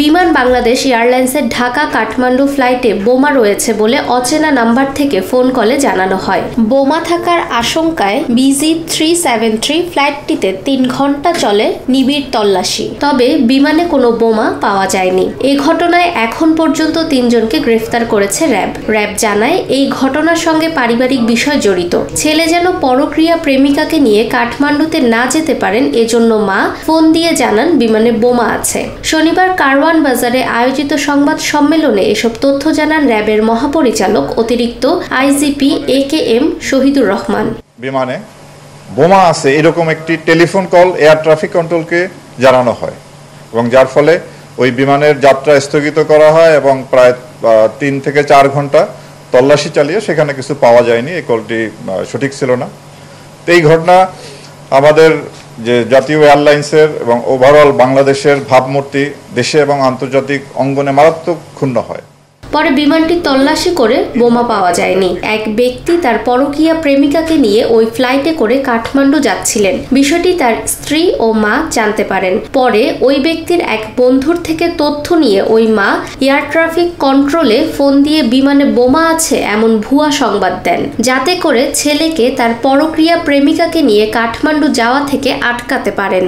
বিমান বাংলাদেশ এয়ারলাইন্সের ঢাকা কাঠমান্ডু ফ্লাইটে বোমা রয়েছে বলে অচেনা নাম্বার থেকে ফোন কলে জানানো হয়। বোমা থাকার আশঙ্কায় BG373 ফ্লাইটটিতে 3 ঘন্টা চলে নিবিড় তল্লাশি, তবে বিমানে কোনো বোমা পাওয়া যায়নি। এই ঘটনায় এখন পর্যন্ত 3 জনকে গ্রেফতার করেছে র্যাব জানায় এই ঘটনার সঙ্গে পারিবারিক বিষয় জড়িত। ছেলে যেন পরক্রিয়া প্রেমিকাকে নিয়ে কাঠমান্ডুতে না যেতে পারেন এজন্য মা ফোন দিয়ে জানান বিমানে বোমা আছে। শনিবার কারওয়ান বাজারে আয়োজিত সংবাদ সম্মেলনে এসব তথ্য জানান র্যাবের মহাপরিচালক অতিরিক্ত আইজিপি AKM শহীদুর রহমান। বিমানে বোমা আছে এরকম একটি টেলিফোন কল এয়ার ট্রাফিক কন্ট্রোলকে জানানো হয় এবং যার ফলে ওই বিমানের যাত্রা স্থগিত করা হয় এবং প্রায় 3 থেকে 4 ঘন্টা তল্লাশি চালিয়ে সেখানে কিছু পাওয়া যায়নি। এই কলটি সঠিক ছিল না। তো এই ঘটনা আমাদের যে জাতীয় এয়ারলাইন্সের এবং ওভারঅল বাংলাদেশের ভাবমূর্তি দেশে এবং আন্তর্জাতিক অঙ্গনে মারাত্মক ক্ষুণ্ণ হয়। পরে বিমানটি তল্লাশি করে বোমা পাওয়া যায়নি। এক ব্যক্তি তার পরকীয়া প্রেমিকাকে নিয়ে ওই ফ্লাইটে করে কাঠমান্ডু যাচ্ছিলেন। বিষয়টি তার স্ত্রী ও মা জানতে পারেন। পরে ওই ব্যক্তির এক বন্ধুর থেকে তথ্য নিয়ে ওই মা এয়ার ট্রাফিক কন্ট্রোলে ফোন দিয়ে বিমানে বোমা আছে এমন ভুয়া সংবাদ দেন, যাতে করে ছেলেকে তার পরকীয়া প্রেমিকাকে নিয়ে কাঠমান্ডু যাওয়া থেকে আটকাতে পারেন।